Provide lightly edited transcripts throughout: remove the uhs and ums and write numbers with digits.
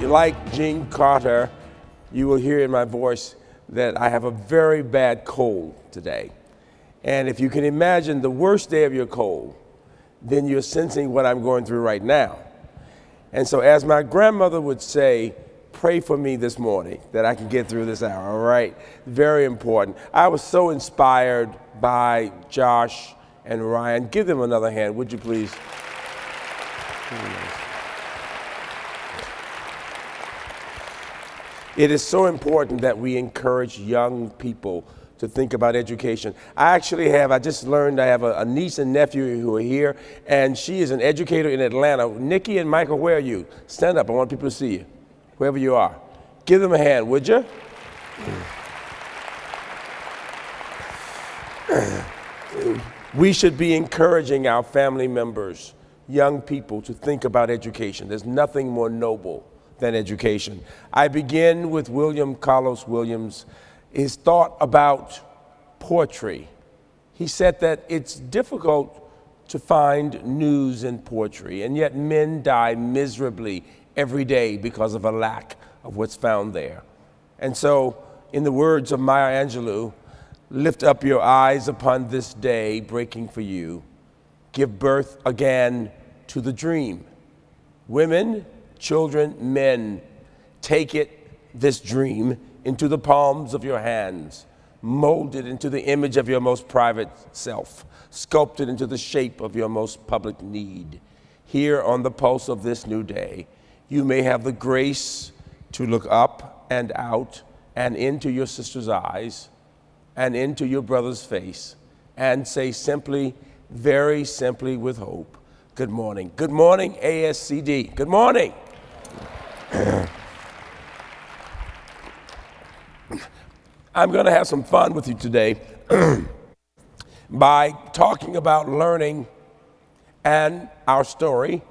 Like Gene Carter, you will hear in my voice that I have a very bad cold today. And if you can imagine the worst day of your cold, then you're sensing what I'm going through right now. And so as my grandmother would say, pray for me this morning that I can get through this hour, all right? Very important. I was so inspired by Josh and Ryan. Give them another hand, would you please? It is so important that we encourage young people to think about education. I just learned I have a niece and nephew who are here, and she is an educator in Atlanta. Nikki and Michael, where are you? Stand up, I want people to see you, wherever you are. Give them a hand, would you? We should be encouraging our family members, young people, to think about education. There's nothing more noble than education. I begin with William Carlos Williams, his thought about poetry. He said that it's difficult to find news in poetry, and yet men die miserably every day because of a lack of what's found there. And so, in the words of Maya Angelou, lift up your eyes upon this day breaking for you. Give birth again to the dream. Women, children, men, take it, this dream, into the palms of your hands, mold it into the image of your most private self, sculpt it into the shape of your most public need. Here on the pulse of this new day, you may have the grace to look up and out and into your sister's eyes and into your brother's face and say simply, very simply with hope, good morning. Good morning, ASCD. Good morning. I'm going to have some fun with you today by talking about learning and our story,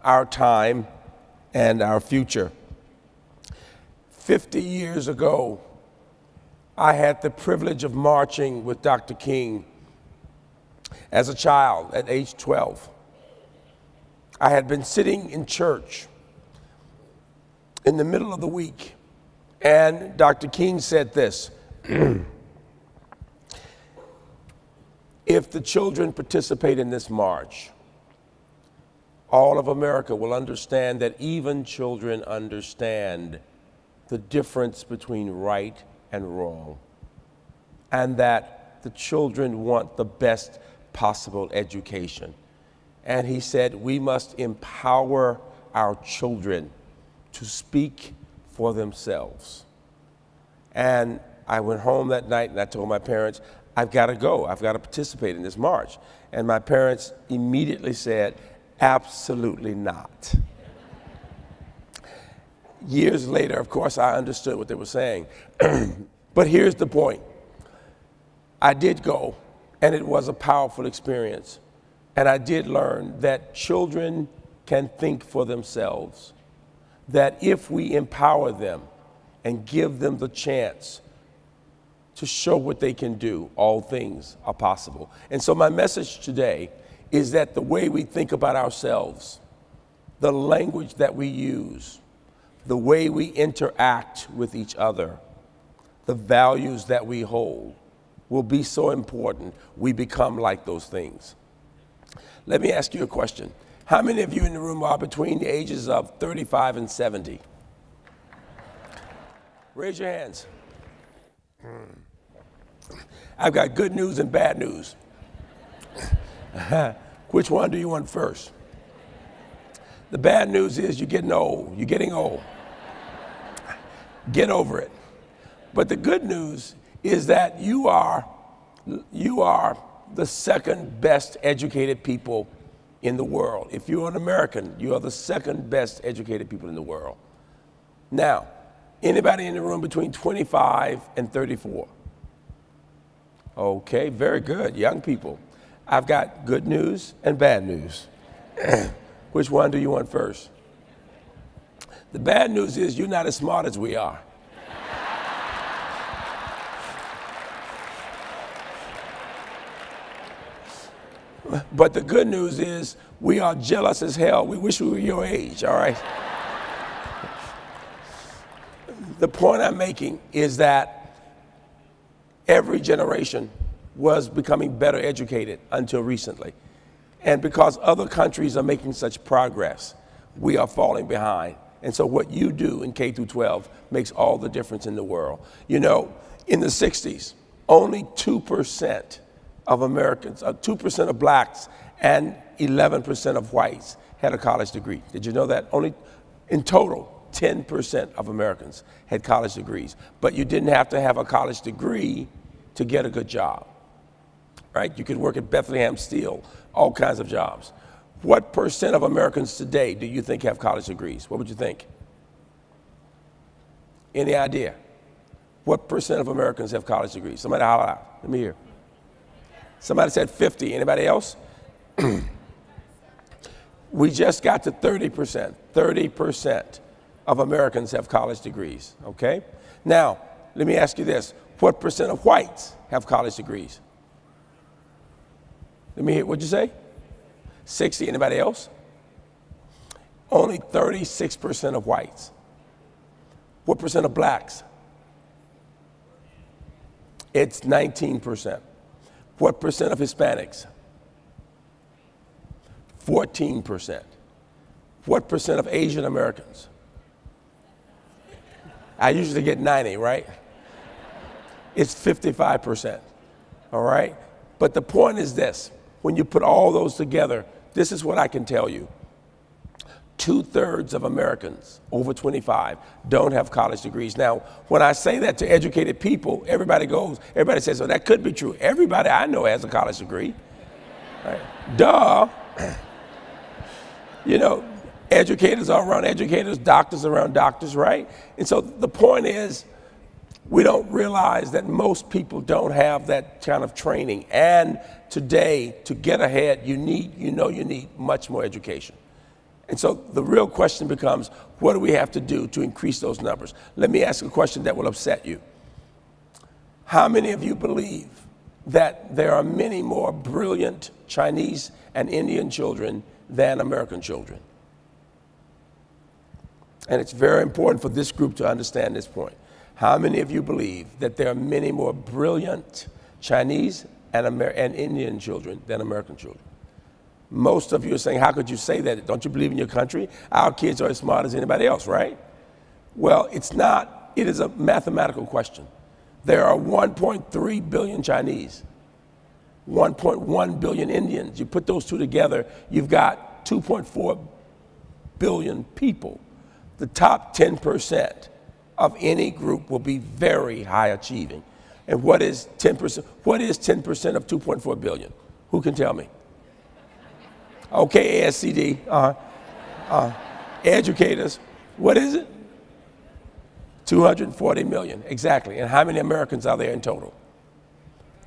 our time, and our future. 50 years ago, I had the privilege of marching with Dr. King as a child at age 12. I had been sitting in church in the middle of the week, and Dr. King said this: if the children participate in this march, all of America will understand that even children understand the difference between right and wrong, and that the children want the best possible education. And he said, we must empower our children to speak for themselves. And I went home that night and I told my parents, I've got to go, I've got to participate in this march. And my parents immediately said, absolutely not. Years later, of course, I understood what they were saying. But here's the point. I did go, and it was a powerful experience. And I did learn that children can think for themselves, that if we empower them and give them the chance to show what they can do, all things are possible. And so my message today is that the way we think about ourselves, the language that we use, the way we interact with each other, the values that we hold will be so important we become like those things. Let me ask you a question. How many of you in the room are between the ages of 35 and 70? Raise your hands. I've got good news and bad news. Which one do you want first? The bad news is you're getting old. You're getting old. Get over it. But the good news is that you are the second best educated people in the world. If you're an American, you are the second best educated people in the world. Now, anybody in the room between 25 and 34? Okay, very good, young people. I've got good news and bad news. Which one do you want first? The bad news is you're not as smart as we are. But the good news is we are jealous as hell. We wish we were your age, all right? The point I'm making is that every generation was becoming better educated until recently. And because other countries are making such progress, we are falling behind. And so what you do in K through 12 makes all the difference in the world. You know, in the 60s, only 2% of Americans, 2% of blacks and 11% of whites had a college degree. Did you know that? Only in total, 10% of Americans had college degrees. But you didn't have to have a college degree to get a good job, right? You could work at Bethlehem Steel, all kinds of jobs. What percent of Americans today do you think have college degrees? What would you think? Any idea? What percent of Americans have college degrees? Somebody holler out. Let me hear. Somebody said 50. Anybody else? We just got to 30%. 30% of Americans have college degrees, okay? Now, let me ask you this. What percent of whites have college degrees? Let me hear, what'd you say? 60. Anybody else? Only 36% of whites. What percent of blacks? It's 19%. What percent of Hispanics? 14%. What percent of Asian Americans? I usually get 90, right? It's 55%, all right? But the point is this, when you put all those together, this is what I can tell you. 2/3 of Americans over 25 don't have college degrees. Now, when I say that to educated people, everybody says, well, that could be true. Everybody I know has a college degree, right? Duh. You know, educators are around educators, doctors around doctors, right? And so the point is, we don't realize that most people don't have that kind of training. And today, to get ahead, you need much more education. And so the real question becomes, what do we have to do to increase those numbers? Let me ask a question that will upset you. How many of you believe that there are many more brilliant Chinese and Indian children than American children? And it's very important for this group to understand this point. How many of you believe that there are many more brilliant Chinese and Indian children than American children? Most of you are saying, how could you say that? Don't you believe in your country? Our kids are as smart as anybody else, right? Well, it's not. It is a mathematical question. There are 1.3 billion Chinese, 1.1 billion Indians. You put those two together, you've got 2.4 billion people. The top 10% of any group will be very high achieving. And what is 10%? What is 10% of 2.4 billion? Who can tell me? Okay, ASCD, educators, what is it? 240 million, exactly. And how many Americans are there in total?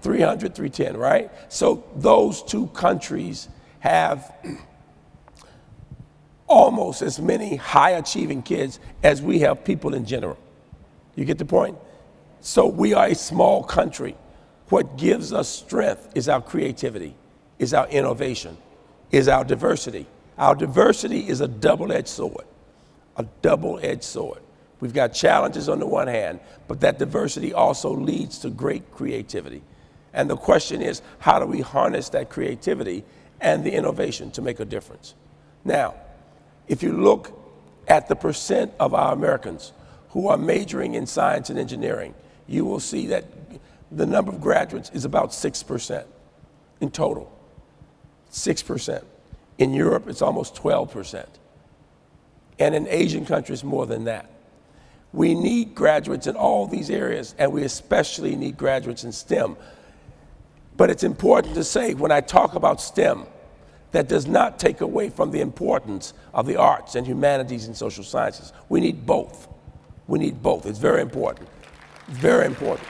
300, 310, right? So those two countries have almost as many high-achieving kids as we have people in general. You get the point? So we are a small country. What gives us strength is our creativity, is our innovation, is our diversity. Our diversity is a double-edged sword, a double-edged sword. We've got challenges on the one hand, but that diversity also leads to great creativity. And the question is, how do we harness that creativity and the innovation to make a difference? Now, if you look at the percent of our Americans who are majoring in science and engineering, you will see that the number of graduates is about 6% in total. 6%. In Europe, it's almost 12%. And in Asian countries, more than that. We need graduates in all these areas, and we especially need graduates in STEM. But it's important to say, when I talk about STEM, that does not take away from the importance of the arts and humanities and social sciences. We need both. We need both. It's very important. Very important.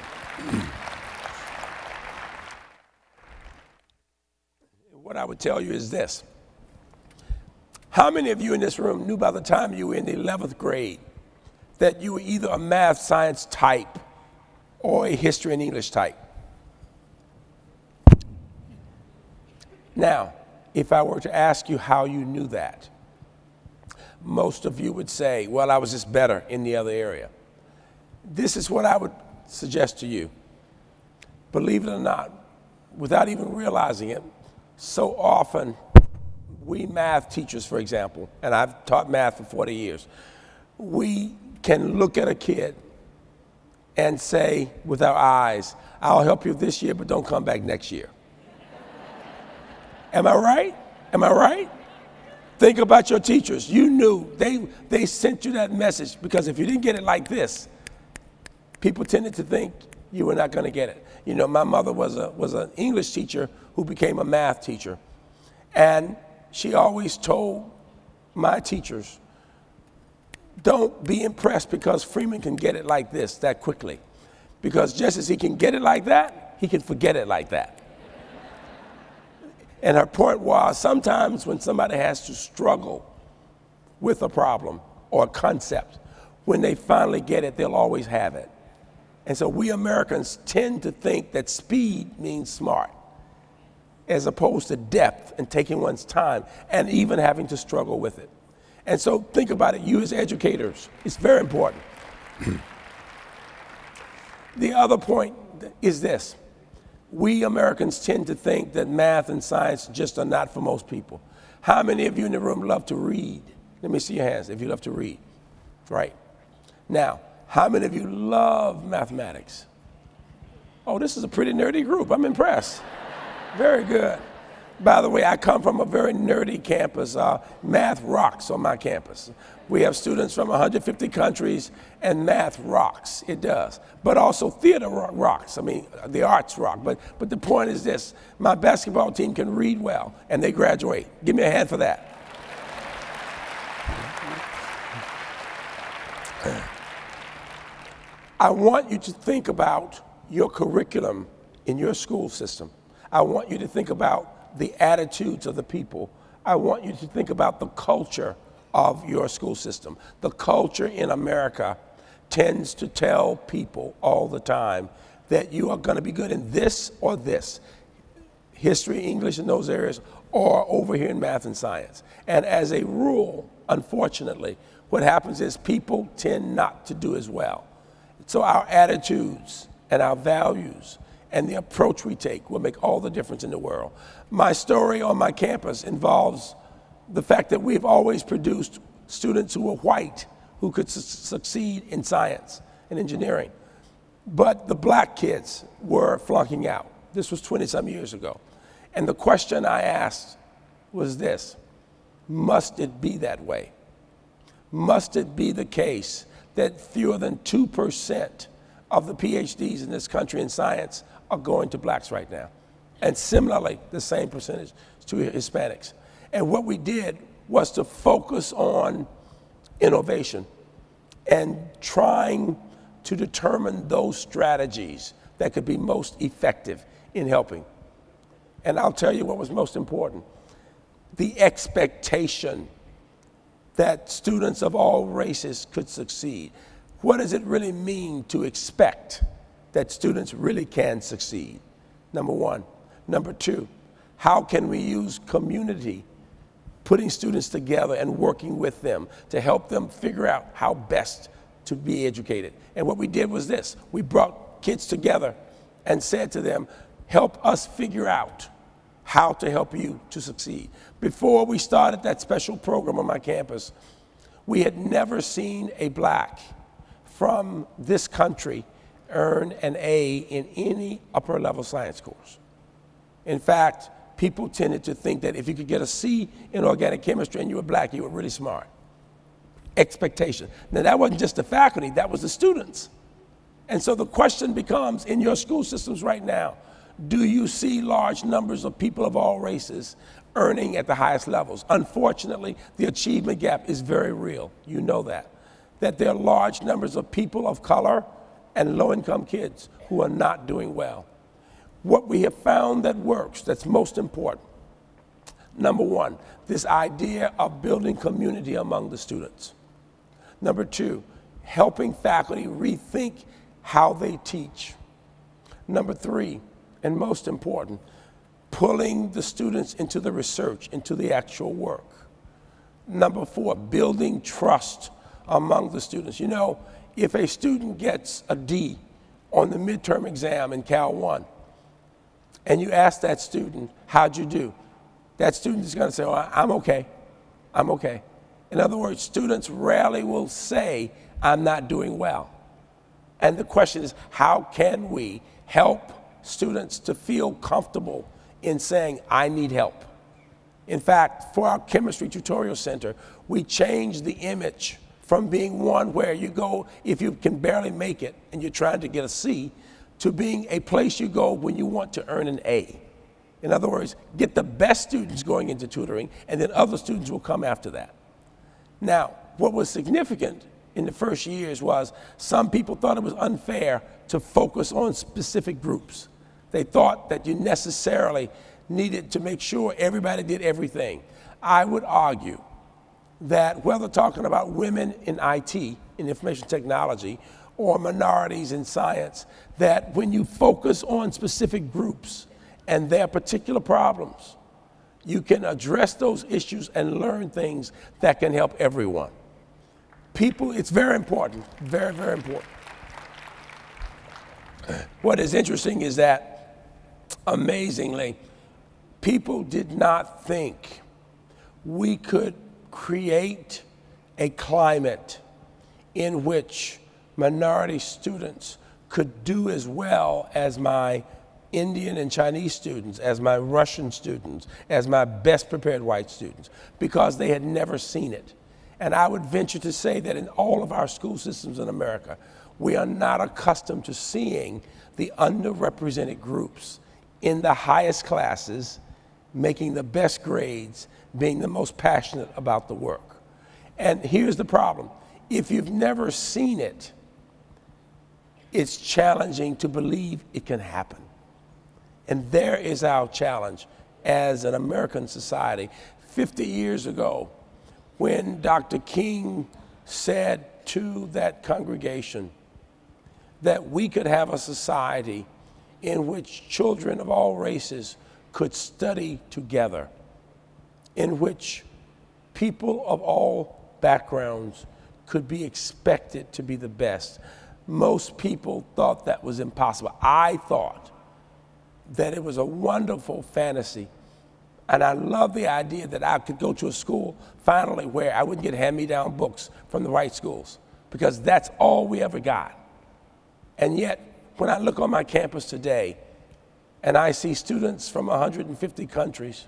What I would tell you is this. How many of you in this room knew by the time you were in the 11th grade that you were either a math science type or a history and English type? Now, if I were to ask you how you knew that, most of you would say, well, I was just better in the other area. This is what I would suggest to you. Believe it or not, without even realizing it, so often we math teachers, for example, and I've taught math for 40 years, we can look at a kid and say with our eyes, I'll help you this year, but don't come back next year. Am I right? Am I right? Think about your teachers. You knew they sent you that message because if you didn't get it like this, people tended to think you were not going to get it. You know, my mother was an English teacher who became a math teacher. And she always told my teachers, don't be impressed because Freeman can get it like this that quickly. Because just as he can get it like that, he can forget it like that. And her point was, sometimes when somebody has to struggle with a problem or a concept, when they finally get it, they'll always have it. And so we Americans tend to think that speed means smart, as opposed to depth and taking one's time and even having to struggle with it. And so think about it, you as educators, it's very important. The other point is this. We Americans tend to think that math and science just are not for most people. How many of you in the room love to read? Let me see your hands if you love to read. Right. Now, how many of you love mathematics? Oh, this is a pretty nerdy group. I'm impressed. Very good. By the way, I come from a very nerdy campus. Math rocks on my campus. We have students from 150 countries, and math rocks. It does. But also theater rocks. I mean, the arts rock. But the point is this. My basketball team can read well, and they graduate. Give me a hand for that. I want you to think about your curriculum in your school system. I want you to think about the attitudes of the people. I want you to think about the culture of your school system. The culture in America tends to tell people all the time that you are going to be good in this or this, history, English in those areas, or over here in math and science. And as a rule, unfortunately, what happens is people tend not to do as well. So our attitudes and our values and the approach we take will make all the difference in the world. My story on my campus involves the fact that we've always produced students who were white who could succeed in science and engineering. But the black kids were flunking out. This was 20-some years ago. And the question I asked was this: must it be that way? Must it be the case that fewer than 2% of the PhDs in this country in science are going to blacks right now? And similarly, the same percentage to Hispanics. And what we did was to focus on innovation and trying to determine those strategies that could be most effective in helping. And I'll tell you what was most important: the expectation that students of all races could succeed. What does it really mean to expect that students really can succeed? Number one. Number two, how can we use community, putting students together and working with them to help them figure out how best to be educated? And what we did was this: we brought kids together and said to them, help us figure out how to help you to succeed. Before we started that special program on my campus, we had never seen a black from this country earn an A in any upper level science course. In fact, people tended to think that if you could get a C in organic chemistry and you were black, you were really smart. Expectation. Now that wasn't just the faculty, that was the students. And so the question becomes, in your school systems right now, do you see large numbers of people of all races earning at the highest levels? Unfortunately, the achievement gap is very real. You know that. That there are large numbers of people of color and low-income kids who are not doing well. What we have found that works, that's most important: number one, this idea of building community among the students. Number two, helping faculty rethink how they teach. Number three, and most important, pulling the students into the research, into the actual work. Number 4, building trust among the students. You know, if a student gets a D on the midterm exam in Cal 1, and you ask that student, how'd you do? That student is going to say, oh, I'm okay, I'm okay. In other words, students rarely will say, I'm not doing well. And the question is, how can we help students to feel comfortable in saying, I need help? In fact, for our chemistry tutorial center, we changed the image from being one where you go if you can barely make it and you're trying to get a C, to being a place you go when you want to earn an A. In other words, get the best students going into tutoring, and then other students will come after that. Now, what was significant in the first years was some people thought it was unfair to focus on specific groups. They thought that you necessarily needed to make sure everybody did everything. I would argue that whether talking about women in IT, in information technology, or minorities in science, that when you focus on specific groups and their particular problems, you can address those issues and learn things that can help everyone. People, it's very important, very, very important. What is interesting is that, amazingly, people did not think we could create a climate in which minority students could do as well as my Indian and Chinese students, as my Russian students, as my best prepared white students, because they had never seen it. And I would venture to say that in all of our school systems in America, we are not accustomed to seeing the underrepresented groups in the highest classes, making the best grades, being the most passionate about the work. And here's the problem. If you've never seen it, it's challenging to believe it can happen. And there is our challenge as an American society. 50 years ago, when Dr. King said to that congregation that we could have a society in which children of all races could study together, in which people of all backgrounds could be expected to be the best. Most people thought that was impossible. I thought that it was a wonderful fantasy, and I love the idea that I could go to a school finally where I wouldn't get hand-me-down books from the right schools, because that's all we ever got. And yet, when I look on my campus today, and I see students from 150 countries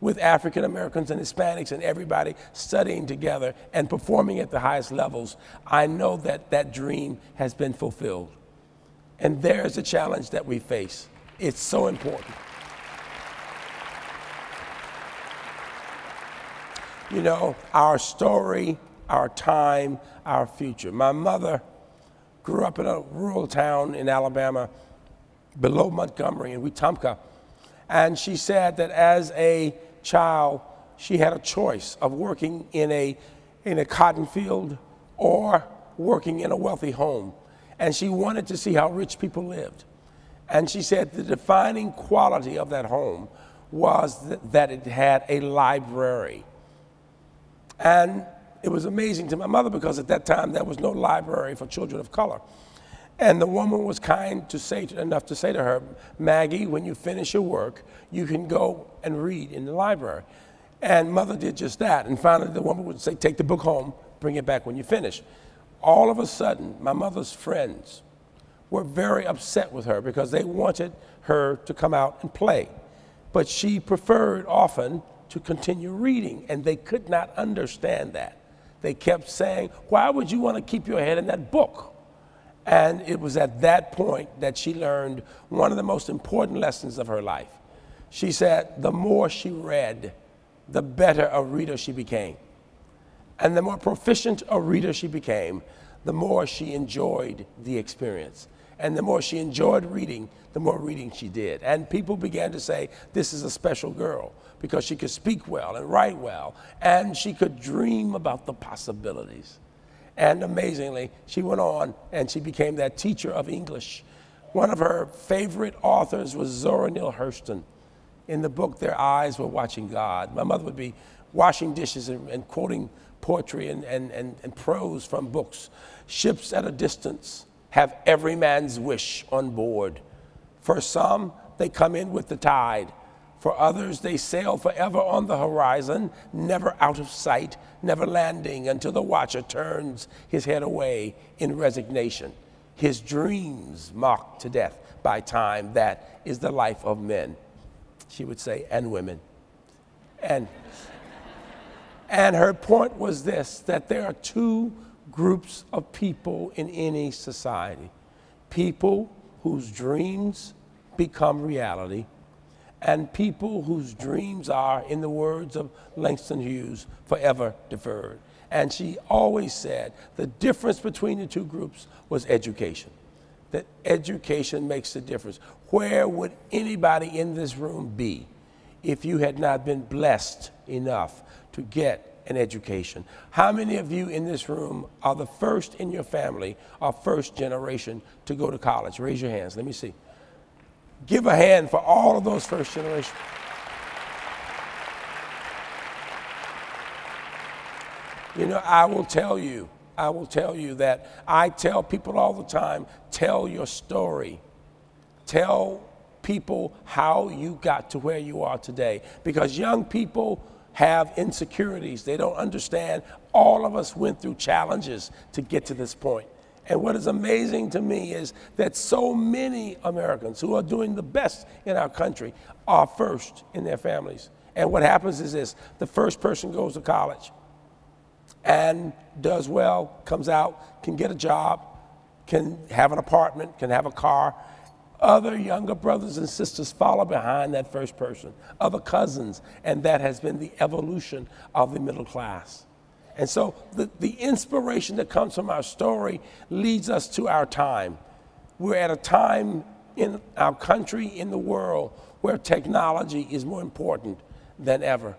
with African Americans and Hispanics and everybody studying together and performing at the highest levels, I know that that dream has been fulfilled. And there's a challenge that we face. It's so important. You know, our story, our time, our future. My mother grew up in a rural town in Alabama below Montgomery in Wetumpka, and she said that as a child, she had a choice of working in a cotton field or working in a wealthy home. And she wanted to see how rich people lived. And she said the defining quality of that home was that it had a library. And it was amazing to my mother because at that time there was no library for children of color. And the woman was kind enough to say to her, Maggie, when you finish your work, you can go and read in the library. And mother did just that. And finally the woman would say, take the book home, bring it back when you finish. All of a sudden, my mother's friends were very upset with her because they wanted her to come out and play. But she preferred often to continue reading, and they could not understand that. They kept saying, why would you want to keep your head in that book? And it was at that point that she learned one of the most important lessons of her life. She said the more she read, the better a reader she became. And the more proficient a reader she became, the more she enjoyed the experience. And the more she enjoyed reading, the more reading she did. And people began to say, this is a special girl because she could speak well and write well, and she could dream about the possibilities. And amazingly, she went on and she became that teacher of English. One of her favorite authors was Zora Neale Hurston. In the book, their eyes were watching God. My mother would be washing dishes and quoting poetry and prose from books. Ships at a distance have every man's wish on board. For some, they come in with the tide. For others, they sail forever on the horizon, never out of sight, never landing until the watcher turns his head away in resignation. His dreams mocked to death by time. That is the life of men, she would say, and women. And her point was this, that there are two groups of people in any society. People whose dreams become reality, and people whose dreams are, in the words of Langston Hughes, forever deferred. And she always said the difference between the two groups was education, that education makes a difference. Where would anybody in this room be if you had not been blessed enough to get an education? How many of you in this room are the first in your family or first generation to go to college? Raise your hands, let me see. Give a hand for all of those first generation. You know, I will tell you that I tell people all the time, tell your story. Tell people how you got to where you are today. Because young people have insecurities. They don't understand. All of us went through challenges to get to this point. And what is amazing to me is that so many Americans who are doing the best in our country are first in their families. And what happens is this, the first person goes to college and does well, comes out, can get a job, can have an apartment, can have a car. Other younger brothers and sisters follow behind that first person, other cousins, and that has been the evolution of the middle class. And so the inspiration that comes from our story leads us to our time. We're at a time in our country, in the world, where technology is more important than ever.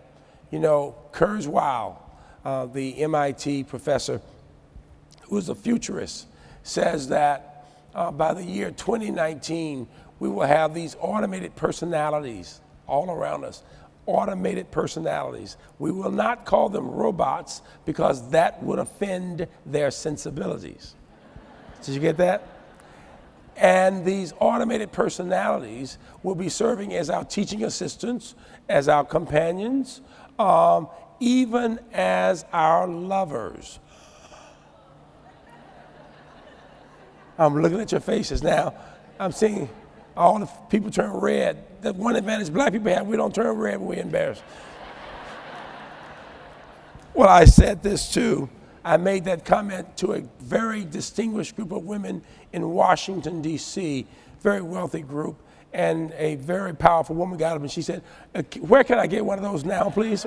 You know, Kurzweil, the MIT professor, who is a futurist, says that by the year 2019, we will have these automated personalities all around us. Automated personalities. We will not call them robots because that would offend their sensibilities. Did you get that? And these automated personalities will be serving as our teaching assistants, as our companions, even as our lovers. I'm looking at your faces now. I'm seeing all the people turn red. The one advantage black people have, we don't turn red when we're embarrassed. Well, I said this too. I made that comment to a very distinguished group of women in Washington, D.C., very wealthy group, and a very powerful woman got up and she said, where can I get one of those now, please?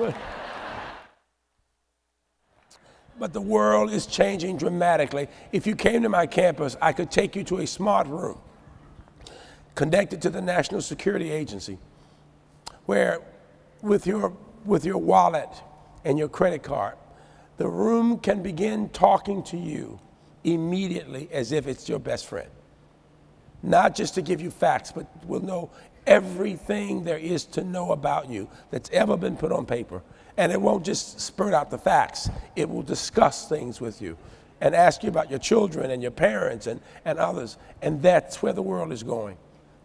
But the world is changing dramatically. If you came to my campus, I could take you to a smart room connected to the National Security Agency, where with your wallet and your credit card, the room can begin talking to you immediately as if it's your best friend. Not just to give you facts, but will know everything there is to know about you that's ever been put on paper. And it won't just spurt out the facts. It will discuss things with you and ask you about your children and your parents and others. And that's where the world is going.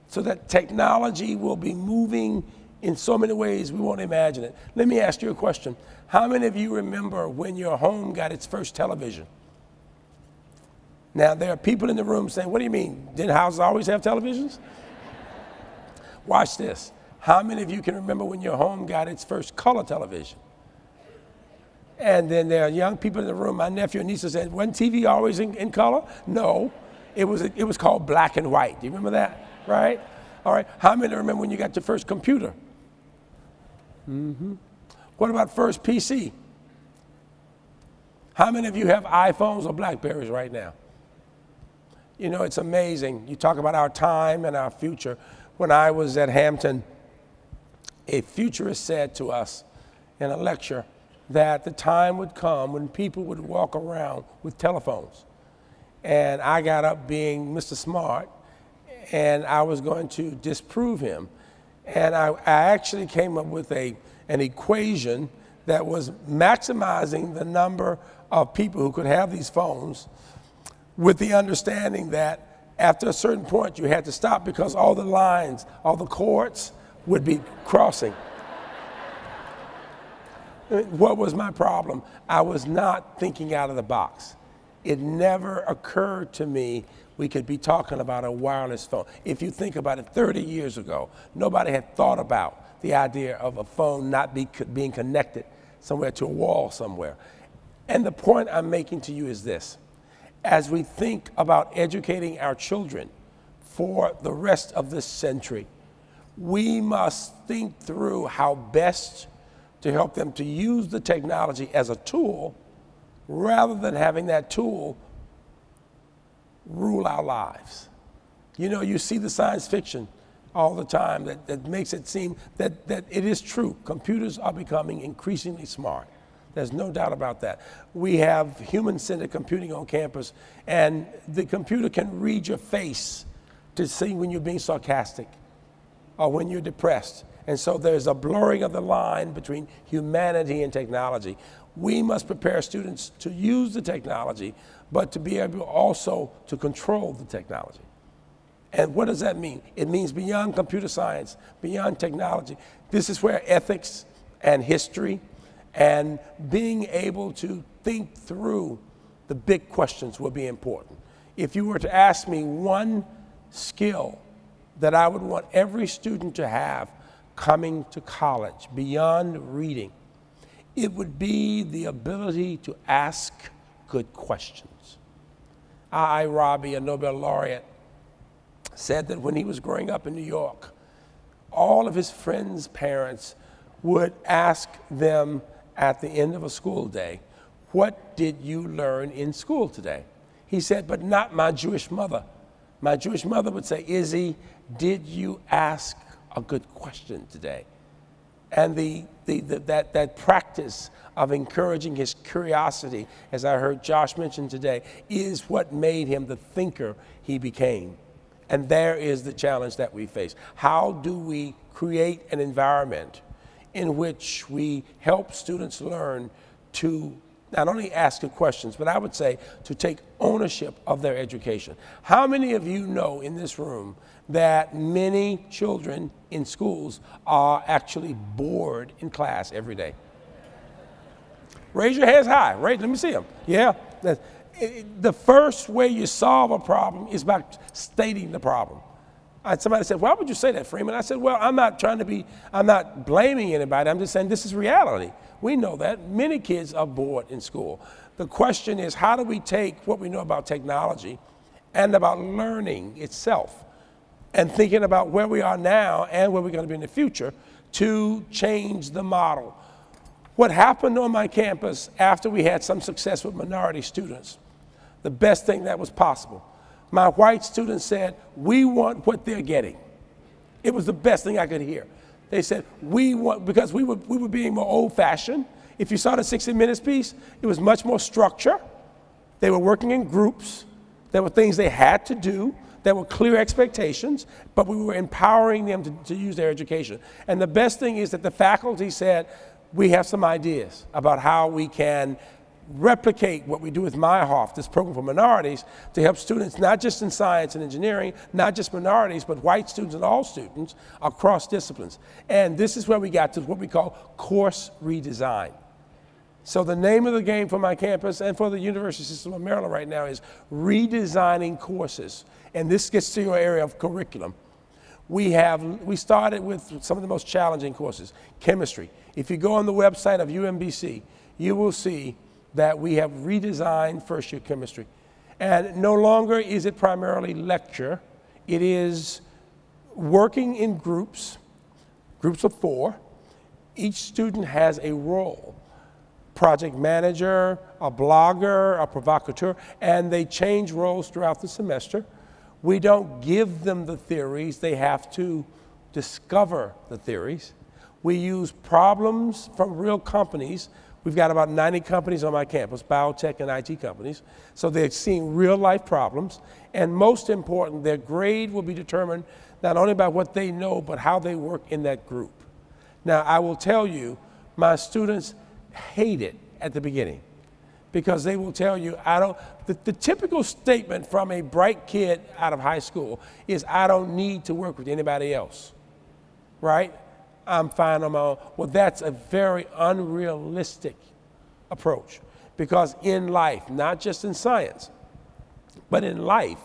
So that technology will be moving in so many ways we won't imagine it. Let me ask you a question. How many of you remember when your home got its first television? Now, there are people in the room saying, what do you mean? Didn't houses always have televisions? Watch this. How many of you can remember when your home got its first color television? And then there are young people in the room. My nephew and niece said, wasn't TV always in color? No, it was called black and white. Do you remember that? Right? All right. How many remember when you got your first computer? Mm-hmm. What about first PC? How many of you have iPhones or Blackberries right now? You know, it's amazing. You talk about our time and our future. When I was at Hampton, a futurist said to us in a lecture that the time would come when people would walk around with telephones. And I got up being Mr. Smart, and I was going to disprove him. And I actually came up with an equation that was maximizing the number of people who could have these phones, with the understanding that after a certain point you had to stop because all the lines, all the cords would be crossing. What was my problem? I was not thinking out of the box. It never occurred to me we could be talking about a wireless phone. If you think about it, 30 years ago, nobody had thought about the idea of a phone not being connected somewhere to a wall somewhere. And the point I'm making to you is this. As we think about educating our children for the rest of this century, we must think through how best to help them to use the technology as a tool rather than having that tool rule our lives. You know, you see the science fiction all the time that makes it seem that it is true. Computers are becoming increasingly smart. There's no doubt about that. We have human-centered computing on campus, and the computer can read your face to see when you're being sarcastic or when you're depressed. And so there's a blurring of the line between humanity and technology. We must prepare students to use the technology, but to be able also to control the technology. And what does that mean? It means beyond computer science, beyond technology. This is where ethics and history and being able to think through the big questions will be important. If you were to ask me one skill that I would want every student to have coming to college, beyond reading, it would be the ability to ask good questions. Rabi, a Nobel laureate, said that when he was growing up in New York, all of his friends' parents would ask them at the end of a school day, "What did you learn in school today?" He said, "But not my Jewish mother." My Jewish mother would say, "Izzy, did you ask a good question today?" And that practice of encouraging his curiosity, as I heard Josh mention today, is what made him the thinker he became. And there is the challenge that we face. How do we create an environment in which we help students learn to not only ask good questions, but I would say to take ownership of their education? How many of you know in this room that many children in schools are actually bored in class every day? Raise your hands high, right? Let me see them. Yeah. The first way you solve a problem is by stating the problem. Somebody said, "Why would you say that, Freeman?" I said, "Well, I'm not blaming anybody. I'm just saying this is reality. We know that many kids are bored in school. The question is, how do we take what we know about technology and about learning itself and thinking about where we are now and where we're going to be in the future to change the model? What happened on my campus after we had some success with minority students, the best thing that was possible, my white students said, "We want what they're getting." It was the best thing I could hear. They said, "We want," because we were being more old-fashioned. If you saw the 60 Minutes piece, it was much more structure. They were working in groups. There were things they had to do. There were clear expectations, but we were empowering them to use their education. And the best thing is that the faculty said, "We have some ideas about how we can replicate what we do with Meyerhoff, this program for minorities, to help students not just in science and engineering, not just minorities, but white students and all students across disciplines." And this is where we got to what we call course redesign. So the name of the game for my campus and for the University System of Maryland right now is redesigning courses. And this gets to your area of curriculum. We started with some of the most challenging courses. Chemistry. If you go on the website of UMBC, you will see that we have redesigned first-year chemistry. And no longer is it primarily lecture. It is working in groups of 4. Each student has a role. Project manager, a blogger, a provocateur, and they change roles throughout the semester. We don't give them the theories. They have to discover the theories. We use problems from real companies We've got about 90 companies on my campus, biotech and IT companies. So they're seeing real life problems. And most important, their grade will be determined not only by what they know, but how they work in that group. Now, I will tell you, my students hate it at the beginning because they will tell you, the typical statement from a bright kid out of high school is, I don't need to work with anybody else, right? I'm fine on my own. Well, that's a very unrealistic approach because in life, not just in science, but in life,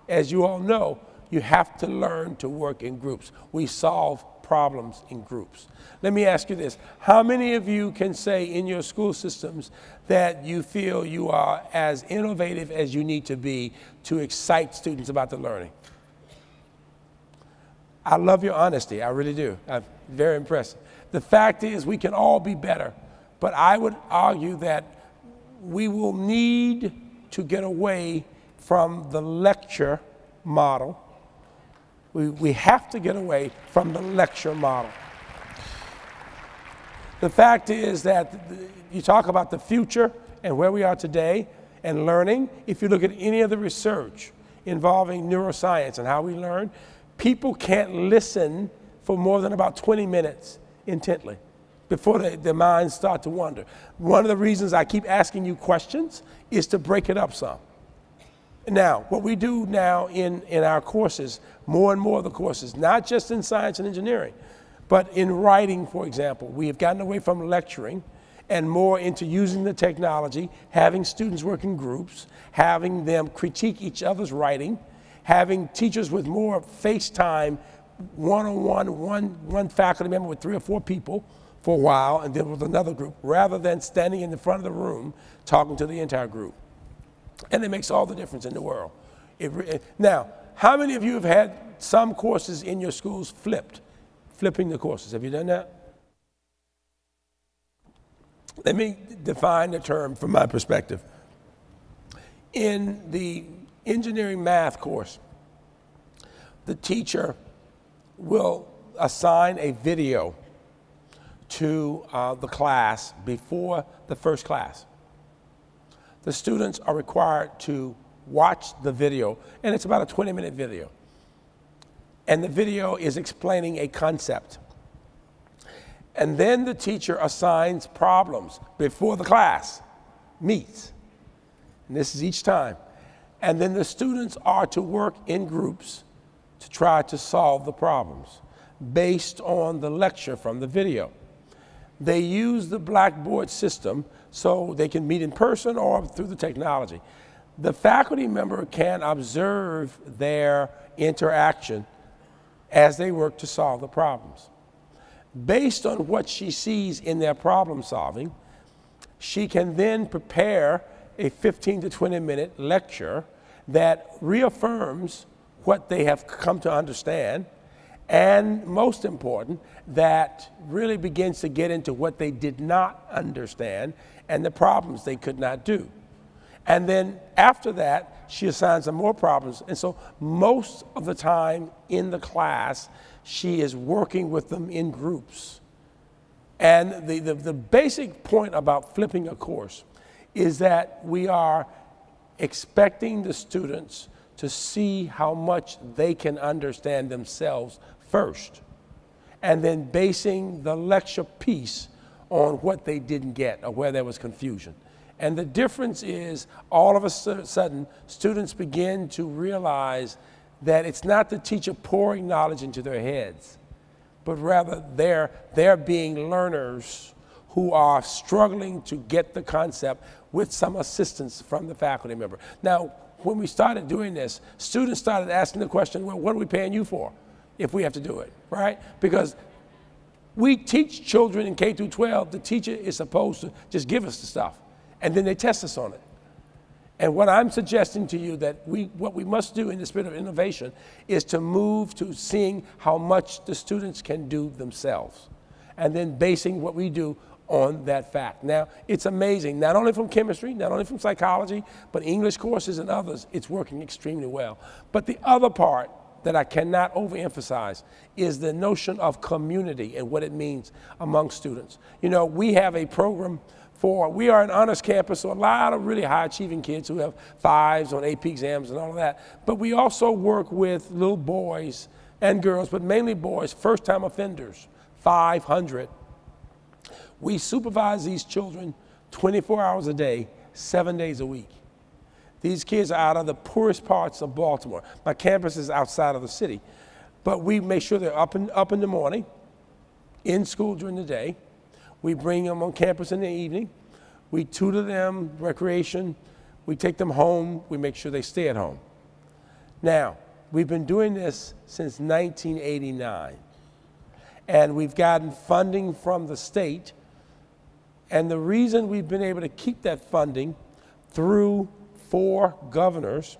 as you all know, you have to learn to work in groups. We solve problems in groups. Let me ask you this. How many of you can say in your school systems that you feel you are as innovative as you need to be to excite students about the learning? I love your honesty, I really do. I'm very impressed. The fact is we can all be better, but I would argue that we will need to get away from the lecture model. We have to get away from the lecture model. The fact is that you talk about the future and where we are today and learning. If you look at any of the research involving neuroscience and how we learn, people can't listen for more than about 20 minutes intently before their minds start to wander. One of the reasons I keep asking you questions is to break it up some. Now, what we do now in our courses, more and more of the courses, not just in science and engineering, but in writing, for example, we have gotten away from lecturing and more into using the technology, having students work in groups, having them critique each other's writing, having teachers with more FaceTime, one-on-one, one faculty member with 3 or 4 people for a while, and then with another group, rather than standing in the front of the room talking to the entire group. And it makes all the difference in the world. Now, how many of you have had some courses in your schools flipping the courses? Have you done that? Let me define the term from my perspective. In the engineering math course, the teacher will assign a video to the class before the first class. The students are required to watch the video, and it's about a 20-minute video. And the video is explaining a concept. And then the teacher assigns problems before the class meets. And this is each time. And then the students are to work in groups to try to solve the problems based on the lecture from the video. They use the Blackboard system so they can meet in person or through the technology. The faculty member can observe their interaction as they work to solve the problems. Based on what she sees in their problem solving, she can then prepare a 15 to 20-minute lecture that reaffirms what they have come to understand, and most important, that really begins to get into what they did not understand and the problems they could not do. And then after that, she assigns them more problems. And so most of the time in the class, she is working with them in groups. And the basic point about flipping a course is that we are expecting the students to see how much they can understand themselves first, and then basing the lecture piece on what they didn't get or where there was confusion. And the difference is, all of a sudden, students begin to realize that it's not the teacher pouring knowledge into their heads, but rather they're being learners who are struggling to get the concept with some assistance from the faculty member. Now, when we started doing this, students started asking the question, well, what are we paying you for if we have to do it, right? Because we teach children in K through 12, the teacher is supposed to just give us the stuff, and then they test us on it. And what I'm suggesting to you that what we must do in the spirit of innovation is to move to seeing how much the students can do themselves, and then basing what we do on that fact. Now, it's amazing, not only from chemistry, not only from psychology, but English courses and others, it's working extremely well. But the other part that I cannot overemphasize is the notion of community and what it means among students. You know, we have a program We are an honors campus, so a lot of really high-achieving kids who have 5s on AP exams and all of that. But we also work with little boys and girls, but mainly boys, first-time offenders, 500. We supervise these children 24 hours a day, 7 days a week. These kids are out of the poorest parts of Baltimore. My campus is outside of the city, but we make sure they're up in the morning, in school during the day. We bring them on campus in the evening. We tutor them, recreation. We take them home. We make sure they stay at home. Now, we've been doing this since 1989. And we've gotten funding from the state. And the reason we've been able to keep that funding through 4 governors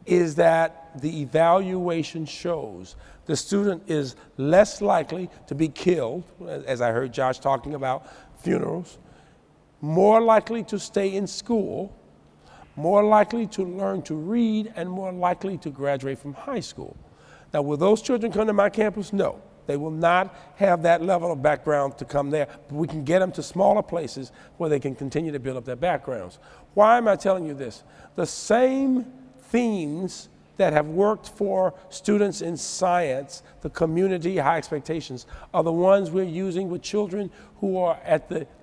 is that the evaluation shows the student is less likely to be killed, as I heard Josh talking about funerals, more likely to stay in school, more likely to learn to read, and more likely to graduate from high school. Now, will those children come to my campus? No. They will not have that level of background to come there, but we can get them to smaller places where they can continue to build up their backgrounds. Why am I telling you this? The same themes that have worked for students in science, the community high expectations, are the ones we're using with children who are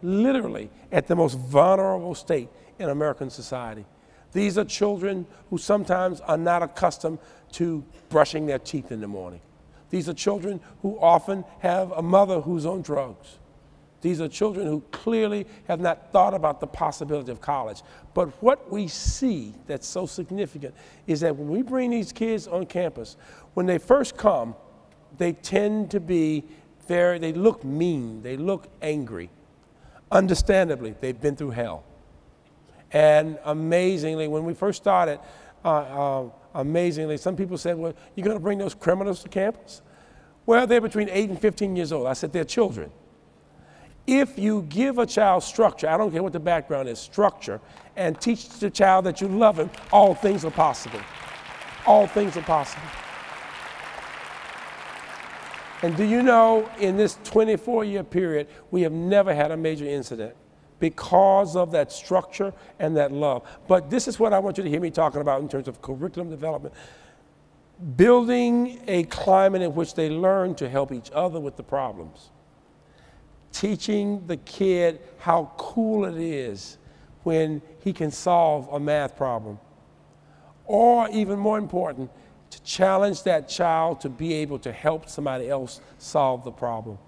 literally at the most vulnerable state in American society. These are children who sometimes are not accustomed to brushing their teeth in the morning. These are children who often have a mother who's on drugs. These are children who clearly have not thought about the possibility of college. But what we see that's so significant is that when we bring these kids on campus, when they first come, they tend to be they look mean, they look angry. Understandably, they've been through hell. And amazingly, when we first started, amazingly, some people said, well, you're going to bring those criminals to campus? Well, they're between 8 and 15 years old. I said, they're children. If you give a child structure, I don't care what the background is, structure, and teach the child that you love him, all things are possible. All things are possible. And do you know, in this 24-year period, we have never had a major incident because of that structure and that love. But this is what I want you to hear me talking about in terms of curriculum development. Building a climate in which they learn to help each other with the problems. Teaching the kid how cool it is when he can solve a math problem. Or even more important, to challenge that child to be able to help somebody else solve the problem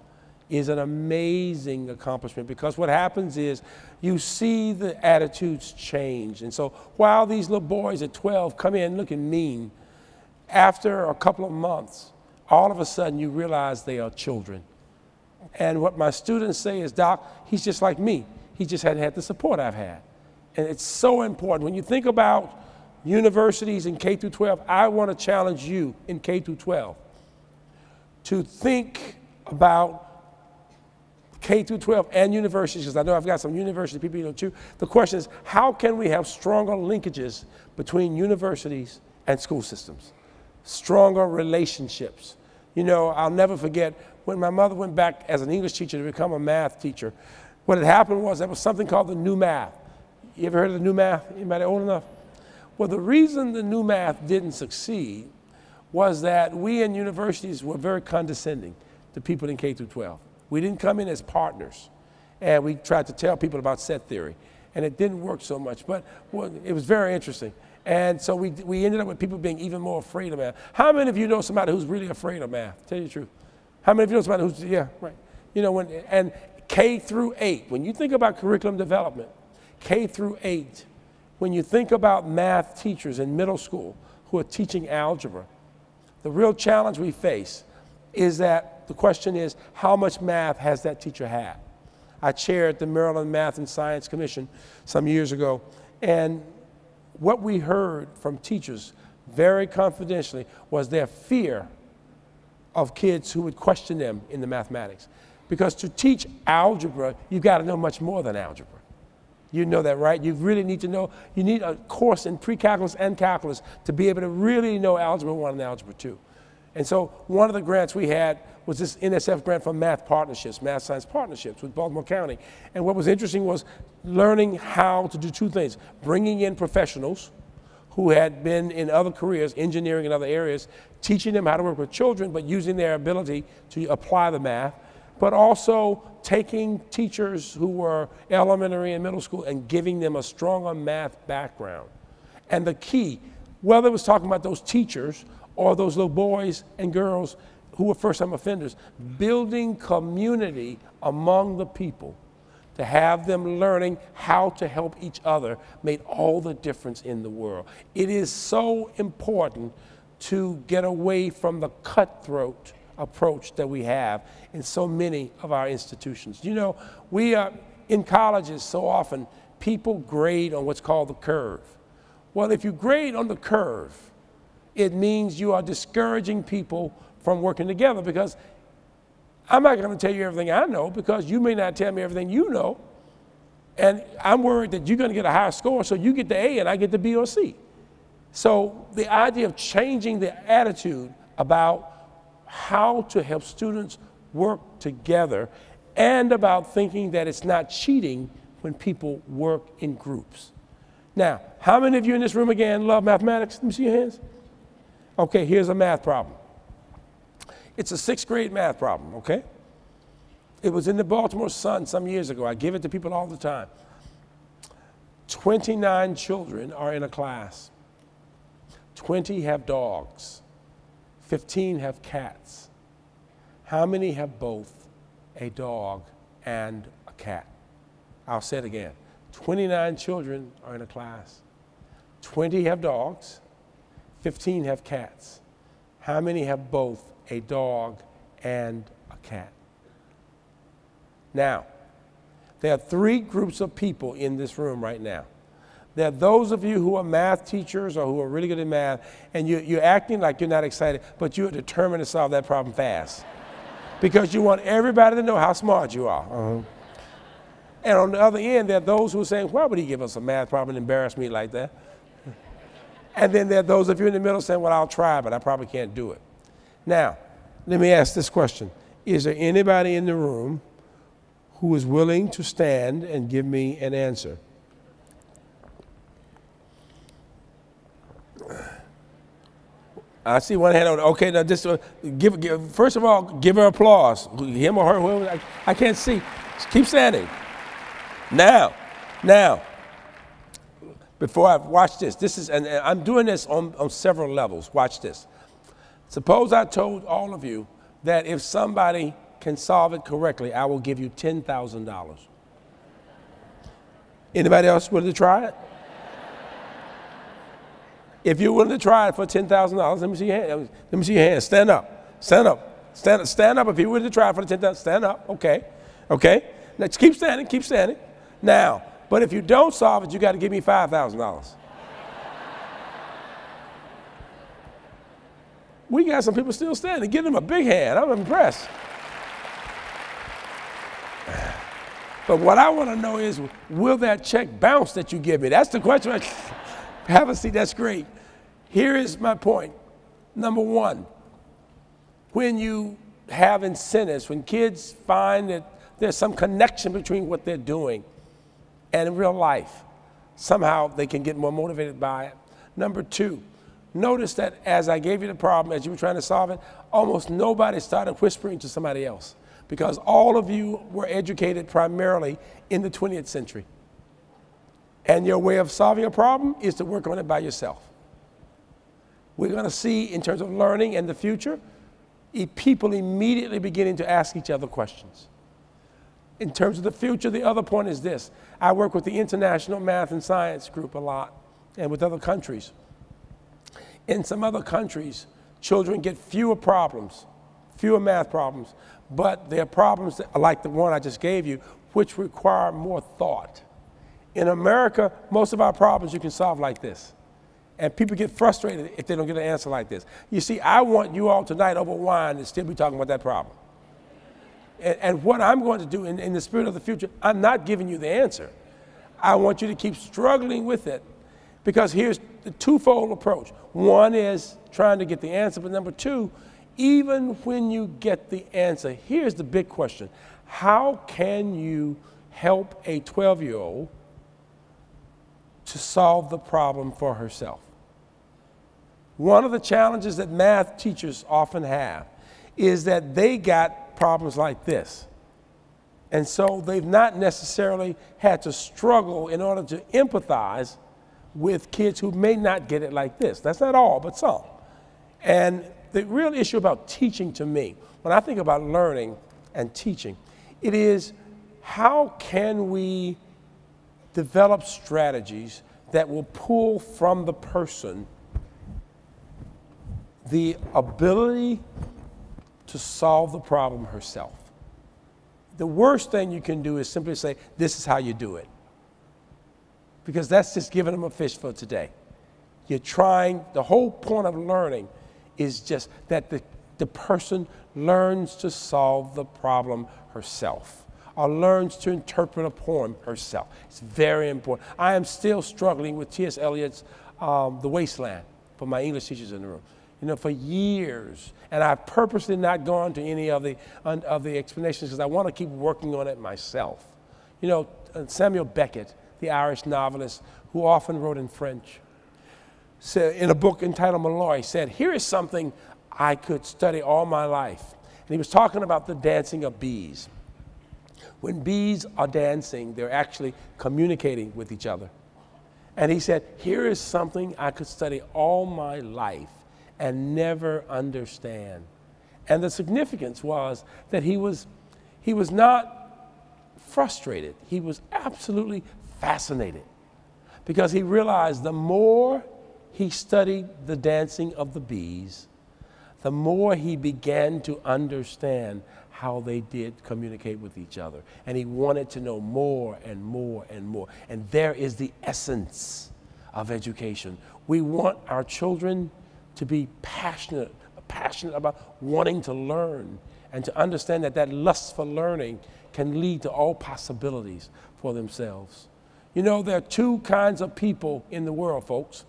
is an amazing accomplishment, because what happens is you see the attitudes change. And so while these little boys at 12 come in looking mean, after a couple of months, all of a sudden you realize they are children. And what my students say is, Doc, he's just like me. He just hadn't had the support I've had. And it's so important. When you think about universities in K through 12, I want to challenge you in K through 12 to think about K through 12 and universities, because I know I've got some university people you know too. The question is, how can we have stronger linkages between universities and school systems? Stronger relationships. You know, I'll never forget when my mother went back as an English teacher to become a math teacher. What had happened was there was something called the new math. You ever heard of the new math? Anybody old enough? Well, the reason the new math didn't succeed was that we in universities were very condescending to people in K through 12. We didn't come in as partners, and we tried to tell people about set theory, and it didn't work so much, but it was very interesting. And so we ended up with people being even more afraid of math. How many of you know somebody who's really afraid of math? Tell you the truth. How many of you know somebody who's, yeah, right. You know, and K through 8, when you think about curriculum development, K through 8, when you think about math teachers in middle school who are teaching algebra, the real challenge we face is that the question is, how much math has that teacher had? I chaired the Maryland Math and Science Commission some years ago, and what we heard from teachers very confidentially was their fear of kids who would question them in the mathematics. Because to teach algebra, you've got to know much more than algebra. You know that, right? You really need to know, you need a course in pre-calculus and calculus to be able to really know algebra 1 and algebra 2. And so one of the grants we had was this NSF grant for math partnerships, math science partnerships with Baltimore County. And what was interesting was learning how to do two things: bringing in professionals who had been in other careers, engineering and other areas, teaching them how to work with children, but using their ability to apply the math, but also taking teachers who were elementary and middle school and giving them a stronger math background. And the key, whether it was talking about those teachers or those little boys and girls who were first-time offenders, building community among the people to have them learning how to help each other made all the difference in the world. It is so important to get away from the cutthroat approach that we have in so many of our institutions. You know, we are in colleges so often, people grade on what's called the curve. Well, if you grade on the curve, it means you are discouraging people from working together, because I'm not going to tell you everything I know, because you may not tell me everything you know. And I'm worried that you're going to get a high score, so you get the A and I get the B or C. So the idea of changing the attitude about how to help students work together, and about thinking that it's not cheating when people work in groups. Now, how many of you in this room again love mathematics? Let me see your hands. Okay, here's a math problem. It's a 6th grade math problem, okay? It was in the Baltimore Sun some years ago. I give it to people all the time. 29 children are in a class. 20 have dogs. 15 have cats. How many have both a dog and a cat? I'll say it again. 29 children are in a class. 20 have dogs. 15 have cats. How many have both a dog and a cat? Now, there are 3 groups of people in this room right now. There are those of you who are math teachers or who are really good at math, and you're acting like you're not excited, but you're determined to solve that problem fast because you want everybody to know how smart you are. And on the other end, there are those who are saying, why would he give us a math problem and embarrass me like that? And then there are those of you in the middle saying, well, I'll try, but I probably can't do it. Now, let me ask this question. Is there anybody in the room who is willing to stand and give me an answer? I see one hand on. Okay, now just first of all, give her applause. Him or her, whoever. I can't see. Keep standing. Now, before I watch this, and I'm doing this on several levels. Watch this. Suppose I told all of you that if somebody can solve it correctly, I will give you $10,000. Anybody else willing to try it? If you're willing to try it for $10,000, let me see your hand. Let me see your hand. Stand up. Stand up. Stand up. If you're willing to try it for the $10,000, stand up. Okay. Okay. Now keep standing. Keep standing. Now, but if you don't solve it, you got to give me $5,000. We got some people still standing. Give them a big hand. I'm impressed. But what I want to know is, will that check bounce that you give me? That's the question. Have a seat. That's great. Here is my point. Number one, when you have incentives, when kids find that there's some connection between what they're doing and in real life, somehow they can get more motivated by it. Number two, notice that as I gave you the problem, as you were trying to solve it, almost nobody started whispering to somebody else, because all of you were educated primarily in the 20th century. And your way of solving a problem is to work on it by yourself. We're going to see, in terms of learning in the future, people immediately beginning to ask each other questions. In terms of the future, the other point is this. I work with the International Math and Science Group a lot, and with other countries. In some other countries, children get fewer problems, fewer math problems, but they're problems that, like the one I just gave you, which require more thought. In America, most of our problems you can solve like this. And people get frustrated if they don't get an answer like this. You see, I want you all tonight over wine to still be talking about that problem. And what I'm going to do in the spirit of the future, I'm not giving you the answer. I want you to keep struggling with it, because here's the twofold approach. One is trying to get the answer, but number two even when you get the answer, here's the big question. How can you help a 12-year-old to solve the problem for herself? One of the challenges that math teachers often have is that they got problems like this. And so they've not necessarily had to struggle in order to empathize with kids who may not get it like this. That's not all, but some. And the real issue about teaching to me, when I think about learning and teaching, it is how can we develop strategies that will pull from the person the ability to solve the problem herself. The worst thing you can do is simply say, this is how you do it. Because that's just giving them a fish for today. You're trying, the whole point of learning is just that the person learns to solve the problem herself, or learns to interpret a poem herself. It's very important. I am still struggling with T.S. Eliot's The Wasteland for my English teachers in the room. You know, for years, and I've purposely not gone to any of the explanations because I want to keep working on it myself. You know, Samuel Beckett, the Irish novelist who often wrote in French, said in a book entitled Malloy, said, here is something I could study all my life. And he was talking about the dancing of bees. When bees are dancing, they're actually communicating with each other. And he said, here is something I could study all my life and never understand. And the significance was that he was not frustrated. He was absolutely fascinated because he realized the more he studied the dancing of the bees, the more he began to understand how they did communicate with each other. And he wanted to know more and more and more. And there is the essence of education. We want our children to be passionate about wanting to learn and to understand that that lust for learning can lead to all possibilities for themselves. You know, there are two kinds of people in the world, folks.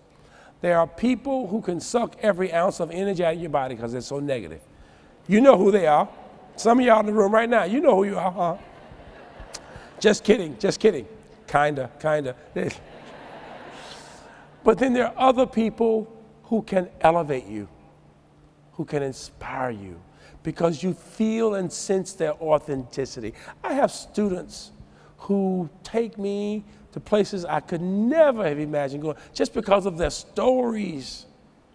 There are people who can suck every ounce of energy out of your body because they're so negative. You know who they are. Some of y'all in the room right now, you know who you are, huh? Just kidding, just kidding. Kinda. But then there are other people who can elevate you, who can inspire you, because you feel and sense their authenticity. I have students who take me to places I could never have imagined going, just because of their stories.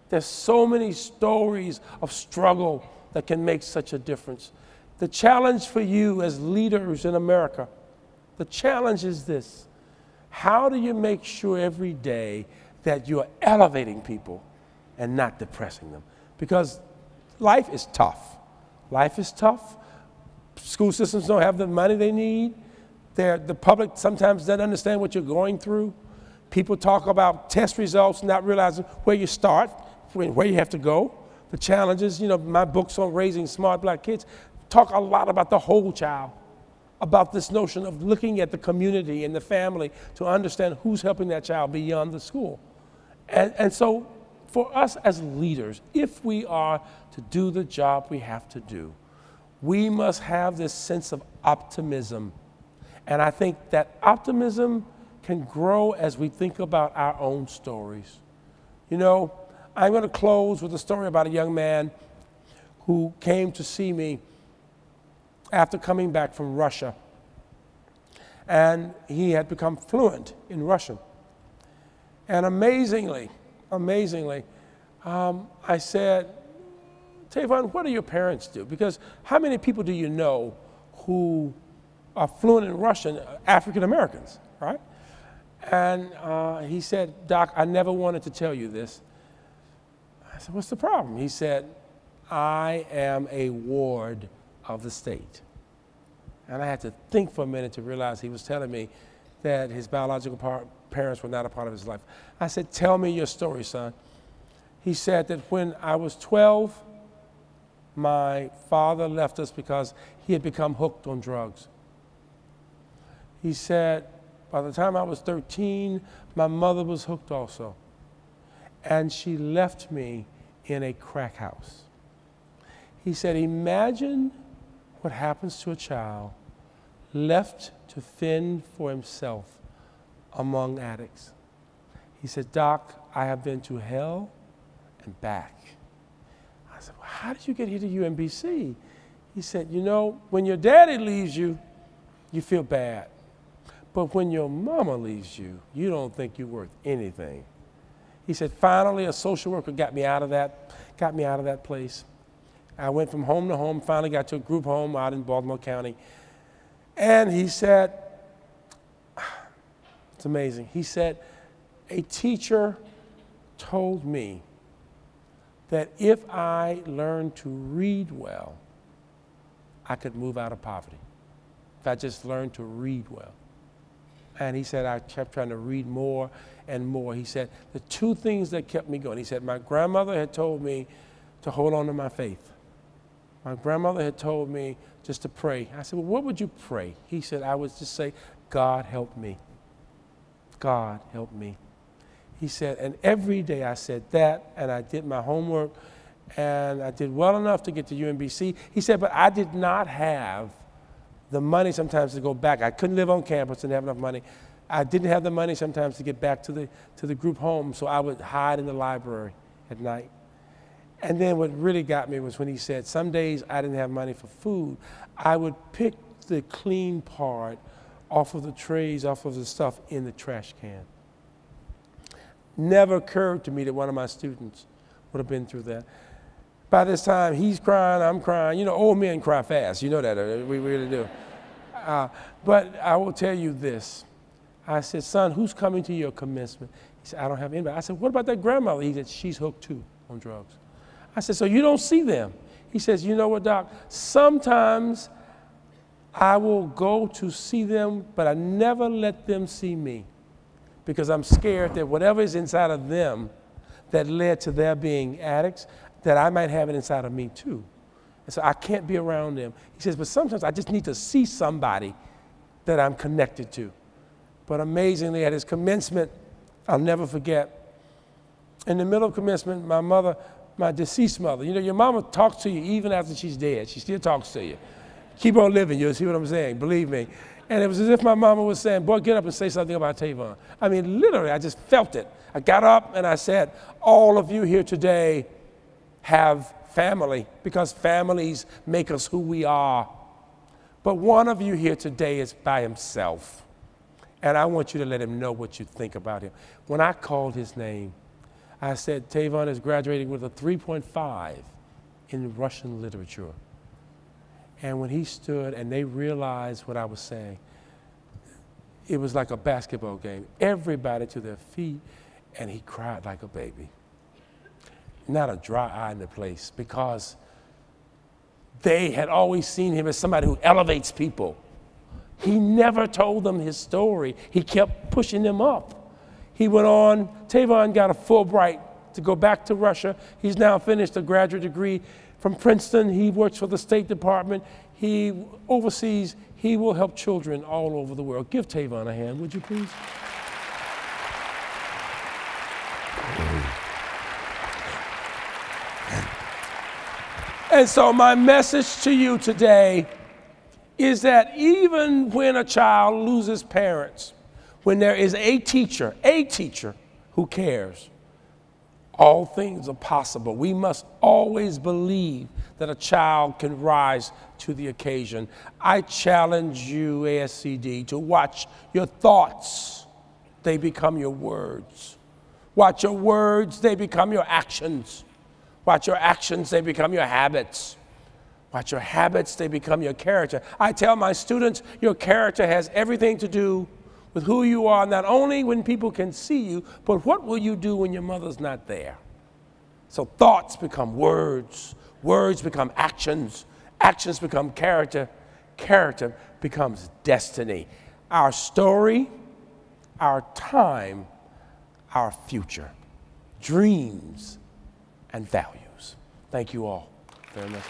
There's so many stories of struggle that can make such a difference. The challenge for you as leaders in America, the challenge is this: how do you make sure every day that you're elevating people and not depressing them? Because life is tough. Life is tough. School systems don't have the money they need. The public sometimes doesn't understand what you're going through. People talk about test results, not realizing where you start, where you have to go. The challenges, you know, my books on raising smart black kids talk a lot about the whole child, about this notion of looking at the community and the family to understand who's helping that child beyond the school. And so for us as leaders, if we are to do the job we have to do, we must have this sense of optimism. And I think that optimism can grow as we think about our own stories. You know, I'm going to close with a story about a young man who came to see me after coming back from Russia. And he had become fluent in Russian. And amazingly, I said, Tavon, what do your parents do? Because how many people do you know who are fluent in Russian, African Americans, right? And he said, Doc, I never wanted to tell you this. I said, what's the problem? He said, I am a ward of the state. And I had to think for a minute to realize he was telling me that his biological parents were not a part of his life. I said, tell me your story, son. He said that when I was 12, my father left us because he had become hooked on drugs. He said, by the time I was 13, my mother was hooked also. And she left me in a crack house. He said, imagine what happens to a child left to fend for himself among addicts. He said, Doc, I have been to hell and back. I said, well, how did you get here to UMBC? He said, you know, when your daddy leaves you, you feel bad. But when your mama leaves you, you don't think you're worth anything. He said, finally, a social worker got me out of that place. I went from home to home, finally got to a group home out in Baltimore County. And he said, it's amazing. He said, a teacher told me that if I learned to read well, I could move out of poverty. If I just learned to read well. And he said, I kept trying to read more and more. He said, the two things that kept me going, he said, my grandmother had told me to hold on to my faith. My grandmother had told me just to pray. I said, well, what would you pray? He said, I would just say, God help me. God help me. He said, and every day I said that, and I did my homework, and I did well enough to get to UMBC. He said, but I did not have the money sometimes to go back. I couldn't live on campus and have enough money. I didn't have the money sometimes to get back to the group home, so I would hide in the library at night. And then what really got me was when he said, some days I didn't have money for food. I would pick the clean part off of the trays, off of the stuff in the trash can. Never occurred to me that one of my students would have been through that. By this time, he's crying, I'm crying. You know, old men cry fast. You know that, we really do. But I will tell you this. I said, son, who's coming to your commencement? He said, I don't have anybody. I said, what about that grandmother? He said, she's hooked too on drugs. I said, so you don't see them? He says, you know what, Doc? Sometimes I will go to see them, but I never let them see me because I'm scared that whatever is inside of them that led to their being addicts, that I might have it inside of me too. And so I can't be around them. He says, but sometimes I just need to see somebody that I'm connected to. But amazingly, at his commencement, I'll never forget, in the middle of commencement, my mother, my deceased mother, you know, your mama talks to you even after she's dead. She still talks to you. Keep on living, you'll see what I'm saying, believe me. And it was as if my mama was saying, boy, get up and say something about Tavon. I mean, literally, I just felt it. I got up and I said, all of you here today have family because families make us who we are. But one of you here today is by himself. And I want you to let him know what you think about him. When I called his name, I said, Tavon is graduating with a 3.5 in Russian literature. And when he stood and they realized what I was saying, it was like a basketball game. Everybody to their feet, and he cried like a baby. Not a dry eye in the place, because they had always seen him as somebody who elevates people. He never told them his story. He kept pushing them up. He went on, Tavon got a Fulbright to go back to Russia. He's now finished a graduate degree from Princeton. He works for the State Department. He oversees, he will help children all over the world. Give Tavon a hand, would you please? And so my message to you today is that even when a child loses parents, when there is a teacher who cares, all things are possible. We must always believe that a child can rise to the occasion. I challenge you, ASCD, to watch your thoughts. They become your words. Watch your words, they become your actions. Watch your actions, they become your habits. Watch your habits, they become your character. I tell my students, your character has everything to do with who you are, not only when people can see you, but what will you do when your mother's not there? So thoughts become words, words become actions, actions become character, character becomes destiny. Our story, our time, our future, dreams and values. Thank you all very much.